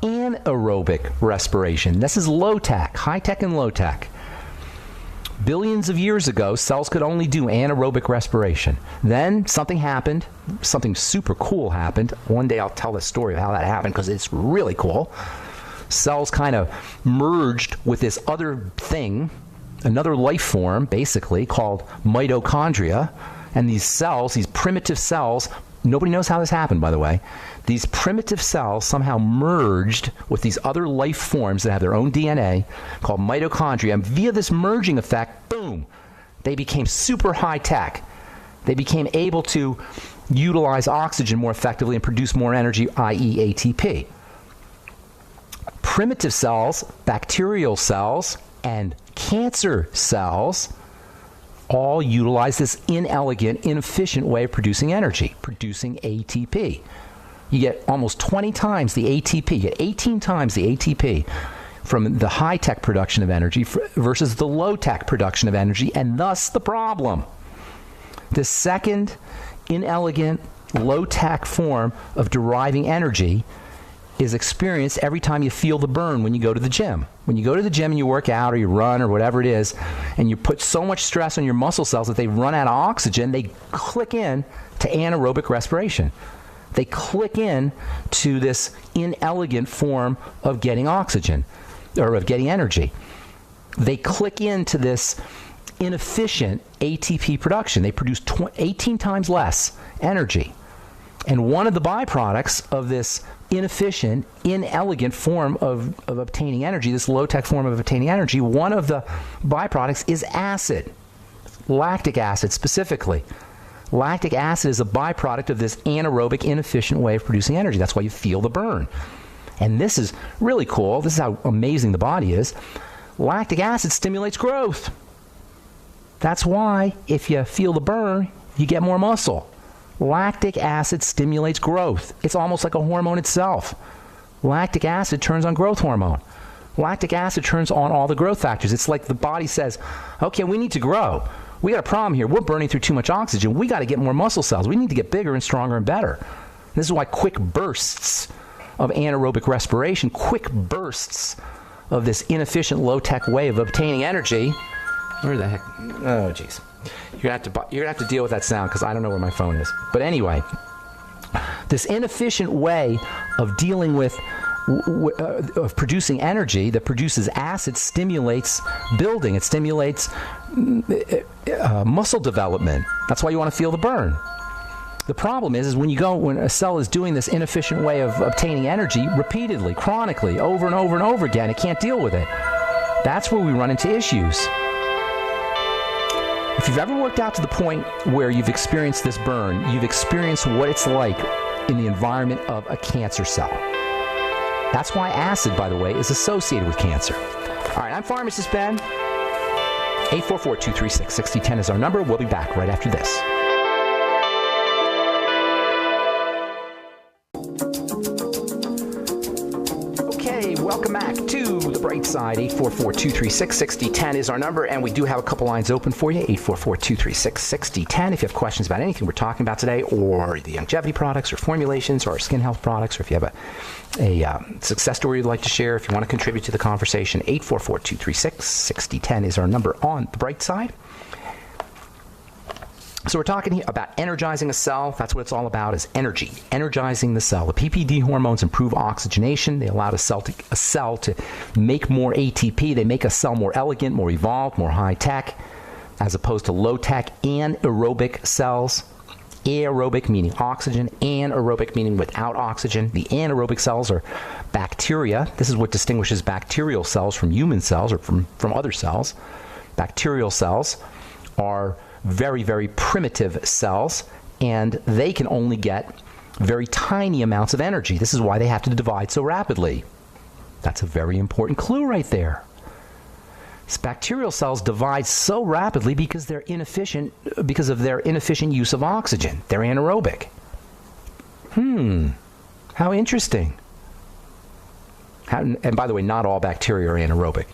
anaerobic respiration. This is low tech, high tech and low tech. Billions of years ago, cells could only do anaerobic respiration. Then something happened, something super cool happened. One day I'll tell the story of how that happened because it's really cool. Cells kind of merged with this other thing, another life form, basically, called mitochondria. And these cells, these primitive cells, nobody knows how this happened, by the way. These primitive cells somehow merged with these other life forms that have their own DNA called mitochondria. And via this merging effect, boom, they became super high tech. They became able to utilize oxygen more effectively and produce more energy, i.e. ATP. Primitive cells, bacterial cells, and cancer cells all utilize this inelegant, inefficient way of producing energy, producing ATP. You get almost 20 times the ATP, you get 18 times the ATP from the high-tech production of energy versus the low-tech production of energy, and thus the problem. The second inelegant, low-tech form of deriving energy is experienced every time you feel the burn when you go to the gym. When you go to the gym and you work out or you run or whatever it is, and you put so much stress on your muscle cells that they run out of oxygen, they click in to anaerobic respiration. They click in to this inelegant form of getting oxygen, or of getting energy. They click into this inefficient ATP production. They produce 18 times less energy. And one of the byproducts of this inefficient, inelegant form of obtaining energy, this low-tech form of obtaining energy, one of the byproducts is acid, lactic acid specifically. Lactic acid is a byproduct of this anaerobic, inefficient way of producing energy. That's why you feel the burn. And this is really cool. This is how amazing the body is. Lactic acid stimulates growth. That's why if you feel the burn, you get more muscle. Lactic acid stimulates growth. It's almost like a hormone itself. Lactic acid turns on growth hormone. Lactic acid turns on all the growth factors. It's like the body says, okay, we need to grow. We got a problem here. We're burning through too much oxygen. We got to get more muscle cells. We need to get bigger and stronger and better. This is why quick bursts of anaerobic respiration, quick bursts of this inefficient, low-tech way of obtaining energy. Where the heck? Oh, jeez. You're gonna have to deal with that sound because I don't know where my phone is. But anyway, this inefficient way of dealing with of producing energy that produces acid stimulates building. It stimulates muscle development. That's why you want to feel the burn. The problem is when a cell is doing this inefficient way of obtaining energy repeatedly, chronically, over and over and over again, it can't deal with it. That's where we run into issues. If you've ever worked out to the point where you've experienced this burn, you've experienced what it's like in the environment of a cancer cell. That's why acid, by the way, is associated with cancer. All right, I'm Pharmacist Ben. 844-236-6010 is our number. We'll be back right after this. Okay, welcome back to The Bright Side. 844-236-6010 is our number, and we do have a couple lines open for you. 844-236-6010. If you have questions about anything we're talking about today, or the longevity products, or formulations, or our skin health products, or if you have a success story you'd like to share, if you want to contribute to the conversation, 844-236-6010 is our number on The Bright Side. So we're talking here about energizing a cell. That's what it's all about, is energy, energizing the cell. The PPD hormones improve oxygenation. They allow a cell to make more ATP. They make a cell more elegant, more evolved, more high-tech, as opposed to low-tech anaerobic cells. Aerobic meaning oxygen, anaerobic meaning without oxygen. The anaerobic cells are bacteria. This is what distinguishes bacterial cells from human cells or from other cells. Bacterial cells are very, very primitive cells, and they can only get very tiny amounts of energy. This is why they have to divide so rapidly. That's a very important clue right there. Bacterial cells divide so rapidly because they're inefficient, because of their inefficient use of oxygen. They're anaerobic. How interesting. And by the way, not all bacteria are anaerobic.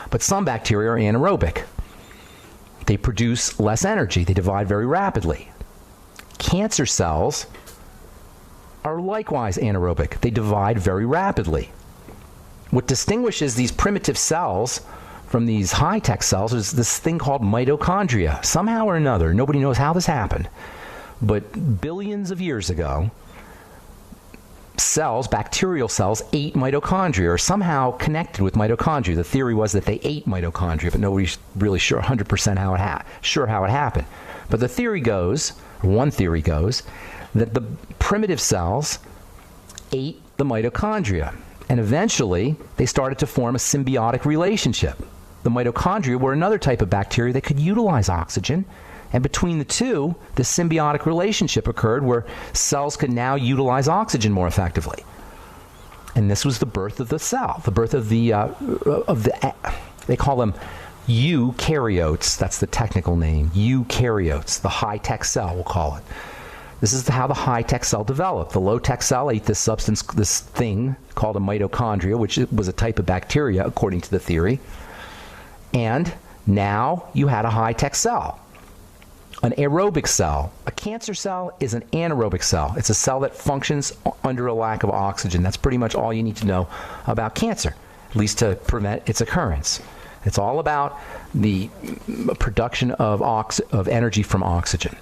But some bacteria are anaerobic. They produce less energy. They divide very rapidly. Cancer cells are likewise anaerobic. They divide very rapidly. What distinguishes these primitive cells from these high-tech cells is this thing called mitochondria. Somehow or another, nobody knows how this happened, but billions of years ago, cells, bacterial cells, ate mitochondria or somehow connected with mitochondria. The theory was that they ate mitochondria, but nobody's really sure 100% how it happened. But the theory goes, or one theory goes, that the primitive cells ate the mitochondria. And eventually, they started to form a symbiotic relationship. The mitochondria were another type of bacteria that could utilize oxygen. And between the two, the symbiotic relationship occurred where cells could now utilize oxygen more effectively. And this was the birth of the cell, the birth of the they call them eukaryotes. That's the technical name, eukaryotes, the high-tech cell, we'll call it. This is how the high-tech cell developed. The low-tech cell ate this substance, this thing called a mitochondria, which was a type of bacteria, according to the theory. And now you had a high-tech cell, an aerobic cell. A cancer cell is an anaerobic cell. It's a cell that functions under a lack of oxygen. That's pretty much all you need to know about cancer, at least to prevent its occurrence. It's all about the production of energy from oxygen.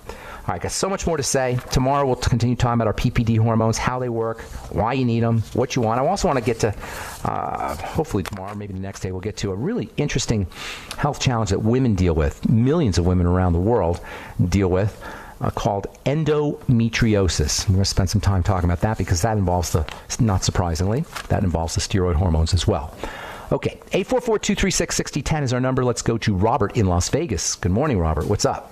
All right, got so much more to say. Tomorrow we'll continue talking about our PPD hormones, how they work, why you need them, what you want. I also want to get to, hopefully tomorrow, maybe the next day, we'll get to a really interesting health challenge that women deal with, millions of women around the world deal with, called endometriosis. We're going to spend some time talking about that because that involves not surprisingly, that involves the steroid hormones as well. Okay, 844-236-6010 is our number. Let's go to Robert in Las Vegas. Good morning, Robert. What's up?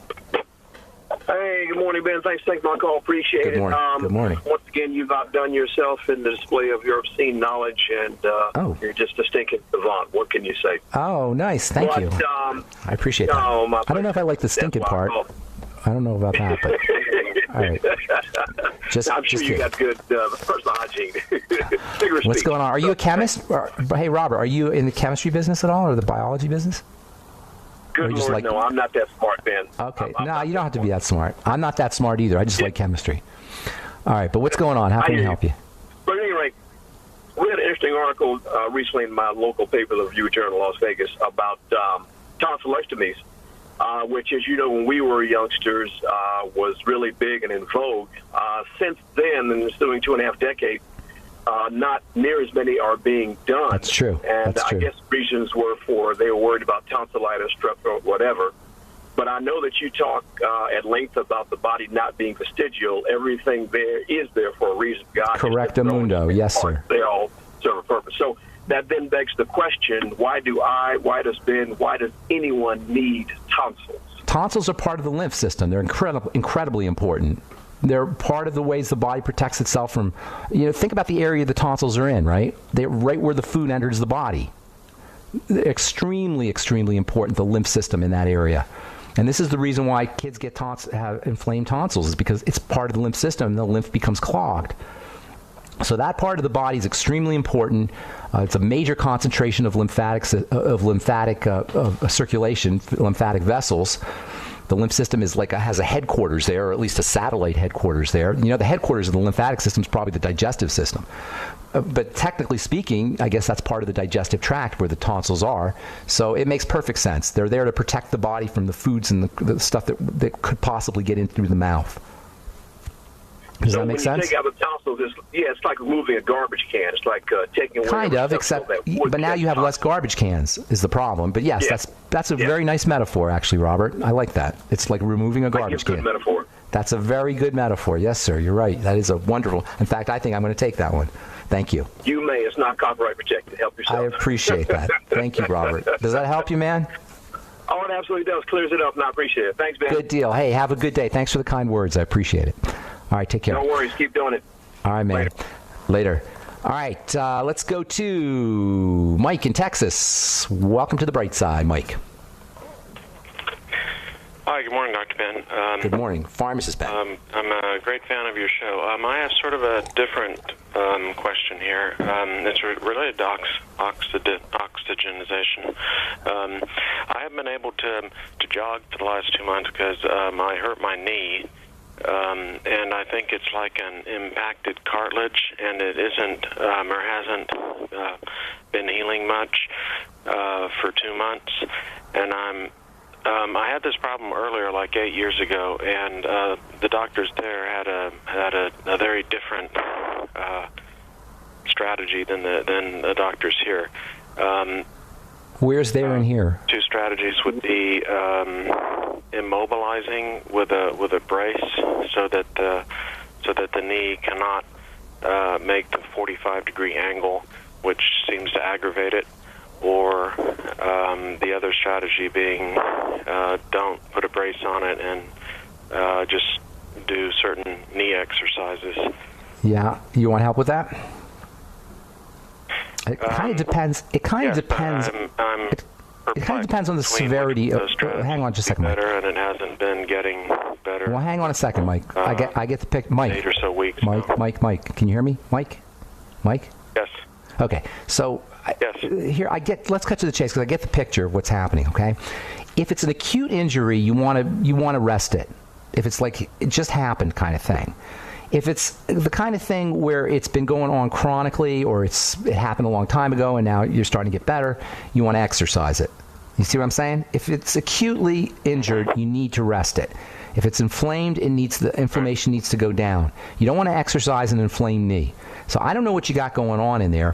Hey, good morning, Ben. Thanks for taking my call. Appreciate it. Good morning. Once again, you've outdone yourself in the display of your obscene knowledge, and you're just a stinking savant. What can you say? Oh, nice. Thank you. I appreciate that. I don't know if I like the stinking part. I don't know about that, but all right. I'm sure you got good personal hygiene. What's going on? Are you a chemist? Hey, Robert, are you in the chemistry business at all, or the biology business? Good Lord, no, I'm not that smart, Ben. Okay, no, you don't have to be that smart. I'm not that smart either. I just like chemistry. All right, but what's going on? How can we help you? But at any rate, we had an interesting article recently in my local paper, the Review Journal, Las Vegas, about tonsillectomies, which, as you know, when we were youngsters, was really big and in vogue. Since then, in the ensuing 2.5 decades, not near as many are being done. That's true. And That's true. I guess reasons were they were worried about tonsillitis, strep throat, whatever. But I know that you talk at length about the body not being vestigial. Everything there is there for a reason. God Correctamundo. Yes, sir. They all serve a purpose. So that then begs the question, why does Ben, why does anyone need tonsils? Tonsils are part of the lymph system. They're incredibly important. They're part of the ways the body protects itself from, think about the area the tonsils are in, right? They're right where the food enters the body. They're extremely, extremely important, the lymph system in that area. And this is the reason why kids have inflamed tonsils, is because it's part of the lymph system and the lymph becomes clogged. So that part of the body is extremely important. It's a major concentration of lymphatic circulation, lymphatic vessels. The lymph system has a headquarters there, or at least a satellite headquarters there. The headquarters of the lymphatic system is probably the digestive system. But technically speaking, I guess that's part of the digestive tract where the tonsils are. So it makes perfect sense. They're there to protect the body from the foods and the stuff that could possibly get in through the mouth. Does that make sense? When you take out the tonsils, it's like removing a garbage can. It's like taking away. Kind of, except, but now you have less garbage cans is the problem. But yes, that's a very nice metaphor, actually, Robert. I like that. It's like removing a garbage can. Good metaphor. That's a very good metaphor. Yes, sir. You're right. That is a wonderful. In fact, I think I'm going to take that one. Thank you. You may. It's not copyright protected. Help yourself. I appreciate that. Thank you, Robert. Does that help you, man? Oh, it absolutely does. Clears it up, and I appreciate it. Thanks, Ben. Good deal. Hey, have a good day. Thanks for the kind words. I appreciate it. All right, take care. No worries. Keep doing it. All right, man. Later. All right, let's go to Mike in Texas. Welcome to the bright side, Mike. Hi, good morning, Dr. Ben. Good morning. Pharmacist Ben. I'm a great fan of your show. I have sort of a different question here. It's related to oxygenization. I haven't been able to jog for the last 2 months because I hurt my knee and I think it's like an impacted cartilage, and it isn't or hasn't been healing much for 2 months. And I had this problem earlier, like 8 years ago, and the doctors there had a very different strategy than the doctors here. Where's there and here? Two strategies would be immobilizing with a brace, so that the knee cannot make the 45-degree angle, which seems to aggravate it. Or the other strategy being don't put a brace on it and just do certain knee exercises. Yeah, you want help with that? It kind of depends. It kind of depends. It kind of depends on the severity of. Hang on just a second, Mike. Better, and it hasn't been getting better. Well, hang on a second, Mike. I get the pic. Mike. 8 or so weeks. Mike. Can you hear me, Mike? Yes. Okay. So yes. Here let's cut to the chase, because I get the picture of what's happening. Okay. If it's an acute injury, you want to rest it. If it's like it just happened kind of thing. If it's the kind of thing where it's been going on chronically, or it happened a long time ago and now you're starting to get better, you want to exercise it. You see what I'm saying? If it's acutely injured, you need to rest it. If it's inflamed, the inflammation needs to go down. You don't want to exercise an inflamed knee. So I don't know what you got going on in there.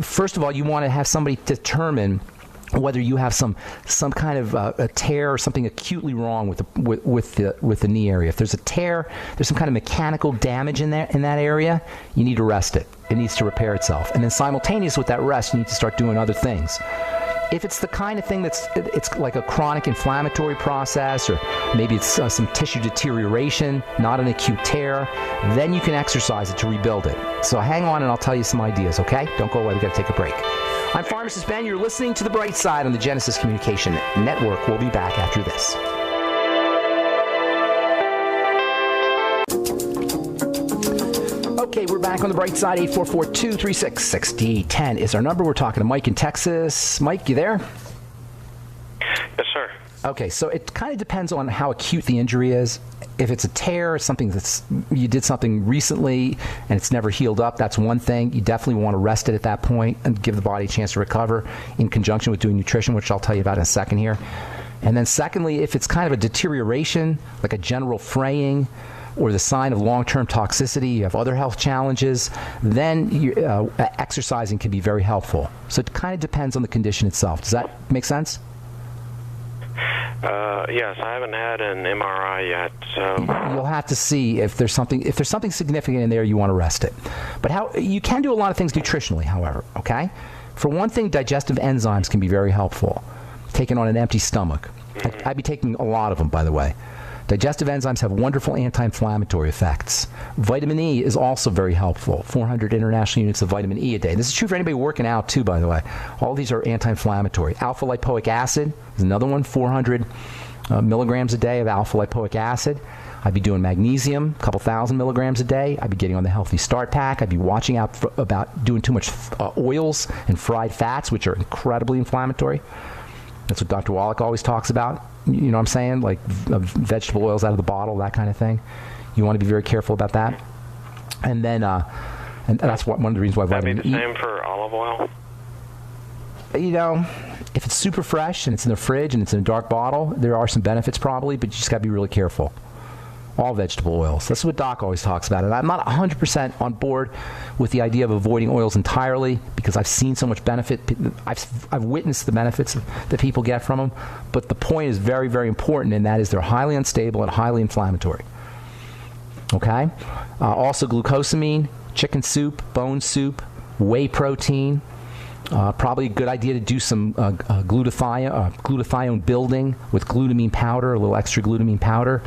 First of all, you want to have somebody determine whether you have some kind of a tear or something acutely wrong with the knee area. If there's a tear, there's some kind of mechanical damage in that area, you need to rest it. It needs to repair itself. And then simultaneous with that rest, you need to start doing other things. If it's the kind of thing it's like a chronic inflammatory process, or maybe it's some tissue deterioration, not an acute tear, then you can exercise it to rebuild it. So hang on and I'll tell you some ideas, okay? Don't go away. We've got to take a break. I'm Pharmacist Ben. You're listening to The Bright Side on the Genesis Communication Network. We'll be back after this. Okay, we're back on The Bright Side. 844-236-6010 is our number. We're talking to Mike in Texas. Mike, you there? Yes, sir. Okay, so it kind of depends on how acute the injury is. If it's a tear, something you did something recently and it's never healed up, that's one thing. You definitely want to rest it at that point and give the body a chance to recover in conjunction with doing nutrition, which I'll tell you about in a second here. And then secondly, if it's kind of a deterioration, like a general fraying, or the sign of long-term toxicity, you have other health challenges, then exercising can be very helpful. So it kind of depends on the condition itself. Does that make sense? Yes, I haven't had an MRI yet, so you'll have to see if there's something significant in there. You want to rest it, but you can do a lot of things nutritionally. However, okay, for one thing, digestive enzymes can be very helpful. Taken on an empty stomach, I'd be taking a lot of them, by the way. Digestive enzymes have wonderful anti-inflammatory effects. Vitamin E is also very helpful. 400 international units of vitamin E a day. And this is true for anybody working out, too, by the way. All these are anti-inflammatory. Alpha-lipoic acid is another one, 400 milligrams a day of alpha-lipoic acid. I'd be doing magnesium, a couple thousand milligrams a day. I'd be getting on the Healthy Start Pack. I'd be watching out about doing too much oils and fried fats, which are incredibly inflammatory. That's what Dr. Wallach always talks about. You know what I'm saying? Like vegetable oils out of the bottle, that kind of thing. You want to be very careful about that. And then, and that's one of the reasons why vitamin E. That'd be the same for olive oil? You know, if it's super fresh and it's in the fridge and it's in a dark bottle, there are some benefits probably, but you just got to be really careful. All vegetable oils. That's what Doc always talks about. And I'm not 100% on board with the idea of avoiding oils entirely, because I've seen so much benefit. I've witnessed the benefits that people get from them. But the point is very, very important, and that is they're highly unstable and highly inflammatory. Okay? Also glucosamine, chicken soup, bone soup, whey protein. Probably a good idea to do some glutathione building with glutamine powder, a little extra glutamine powder.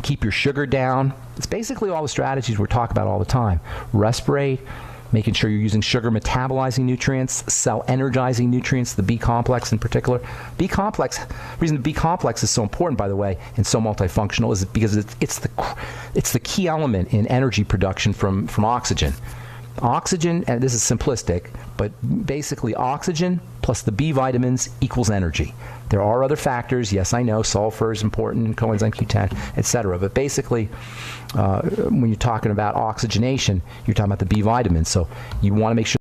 Keep your sugar down. It's basically all the strategies we're talking about all the time. Respirate, making sure you're using sugar metabolizing nutrients, cell energizing nutrients, the B complex in particular. B complex, the reason the B complex is so important, by the way, and so multifunctional is because it's the key element in energy production from oxygen. Oxygen, and this is simplistic, but basically oxygen plus the B vitamins equals energy. There are other factors. Yes, I know sulfur is important, coenzyme Q10, etc. But basically, when you're talking about oxygenation, you're talking about the B vitamins. So you want to make sure